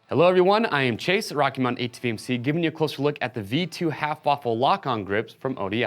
Hello everyone, I am Chase at Rocky Mountain ATV MC, giving you a closer look at the V2 half waffle lock-on grips from ODI.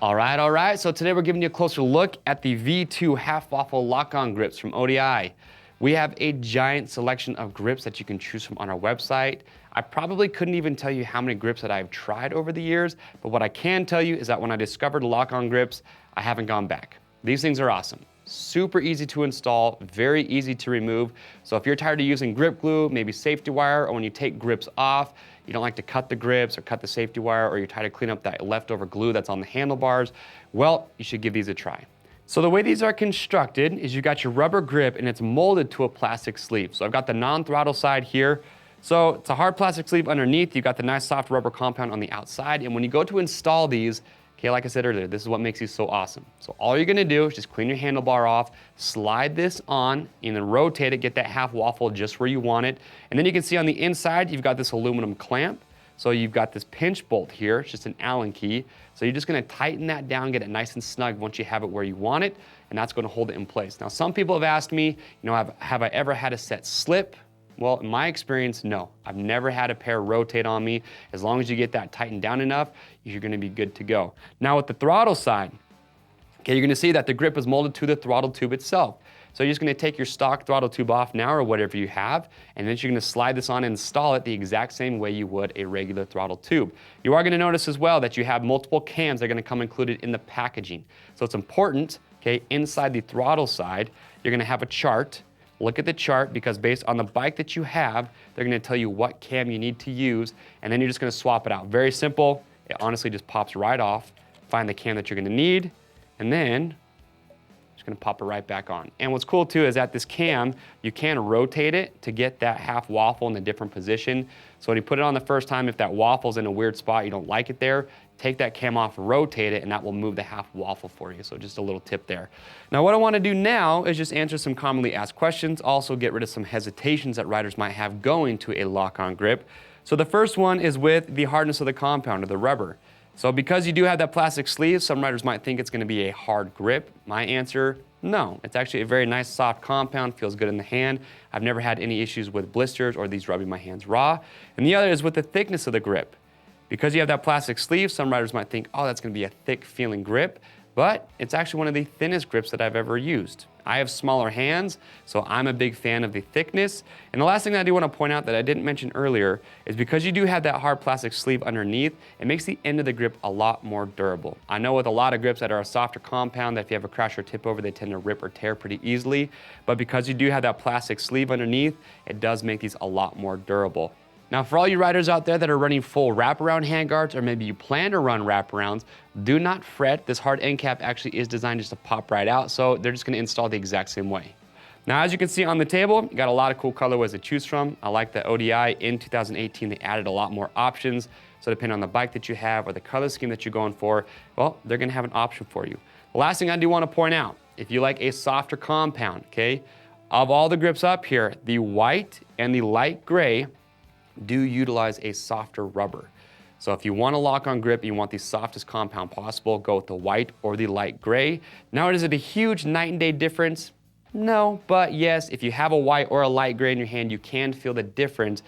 All right, so today we're giving you a closer look at the V2 half waffle lock-on grips from ODI. We have a giant selection of grips that you can choose from on our website. I probably couldn't even tell you how many grips that I've tried over the years, but what I can tell you is that when I discovered lock-on grips, I haven't gone back. These things are awesome. Super easy to install, very easy to remove. So if you're tired of using grip glue, maybe safety wire, or when you take grips off, you don't like to cut the grips or cut the safety wire, or you're tired of cleaning up that leftover glue that's on the handlebars, well, you should give these a try. So the way these are constructed is you got your rubber grip and it's molded to a plastic sleeve. So I've got the non-throttle side here. So it's a hard plastic sleeve underneath. You've got the nice soft rubber compound on the outside. And when you go to install these, okay, like I said earlier, this is what makes these so awesome. So all you're gonna do is just clean your handlebar off, slide this on, and then rotate it, get that half waffle just where you want it. And then you can see on the inside, you've got this aluminum clamp. So you've got this pinch bolt here, it's just an Allen key. So you're just gonna tighten that down, get it nice and snug once you have it where you want it, and that's gonna hold it in place. Now, some people have asked me, have I ever had a set slip? Well, in my experience, no. I've never had a pair rotate on me. As long as you get that tightened down enough, you're gonna be good to go. Now with the throttle side, okay, you're gonna see that the grip is molded to the throttle tube itself. So you're just gonna take your stock throttle tube off now or whatever you have, and then you're gonna slide this on and install it the exact same way you would a regular throttle tube. You are gonna notice as well that you have multiple cams that are gonna come included in the packaging. So it's important, okay, inside the throttle side, you're gonna have a chart. Look at the chart because based on the bike that you have, they're gonna tell you what cam you need to use, and then you're just gonna swap it out. Very simple, it honestly just pops right off. Find the cam that you're gonna need, and then just gonna pop it right back on. And what's cool too is that this cam, you can rotate it to get that half waffle in a different position. So when you put it on the first time, if that waffle's in a weird spot, you don't like it there, take that cam off, rotate it, and that will move the half waffle for you. So just a little tip there. Now what I wanna do now is just answer some commonly asked questions, also get rid of some hesitations that riders might have going to a lock-on grip. So the first one is with the hardness of the compound or the rubber. So because you do have that plastic sleeve, some riders might think it's gonna be a hard grip. My answer, no. It's actually a very nice soft compound, feels good in the hand. I've never had any issues with blisters or these rubbing my hands raw. And the other is with the thickness of the grip. Because you have that plastic sleeve, some riders might think, oh, that's gonna be a thick feeling grip, but it's actually one of the thinnest grips that I've ever used. I have smaller hands, so I'm a big fan of the thickness. And the last thing that I do wanna point out that I didn't mention earlier is because you do have that hard plastic sleeve underneath, it makes the end of the grip a lot more durable. I know with a lot of grips that are a softer compound that if you have a crash or tip over, they tend to rip or tear pretty easily. But because you do have that plastic sleeve underneath, it does make these a lot more durable. Now for all you riders out there that are running full wraparound handguards, or maybe you plan to run wraparounds, do not fret. This hard end cap actually is designed just to pop right out, so they're just gonna install the exact same way. Now as you can see on the table, you got a lot of cool colorways to choose from. I like that ODI in 2018, they added a lot more options. So depending on the bike that you have or the color scheme that you're going for, well, they're gonna have an option for you. The last thing I do wanna point out, if you like a softer compound, okay, of all the grips up here, the white and the light gray do utilize a softer rubber. So if you want a lock-on grip, you want the softest compound possible, go with the white or the light gray. Now, is it a huge night and day difference? No, but yes, if you have a white or a light gray in your hand, you can feel the difference,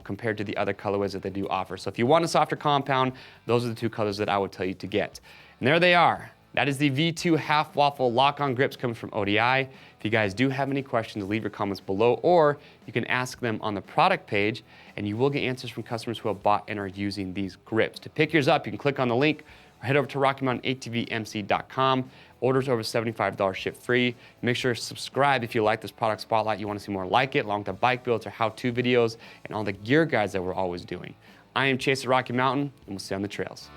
compared to the other colorways that they do offer. So if you want a softer compound, those are the two colors that I would tell you to get. And there they are. That is the V2 half waffle lock-on grips coming from ODI. If you guys do have any questions, leave your comments below, or you can ask them on the product page, and you will get answers from customers who have bought and are using these grips. To pick yours up, you can click on the link or head over to RockyMountainATVMC.com. Orders over $75 ship free. Make sure to subscribe if you like this product spotlight. You want to see more like it, along with the bike builds or how-to videos and all the gear guides that we're always doing. I am Chase at Rocky Mountain, and we'll see you on the trails.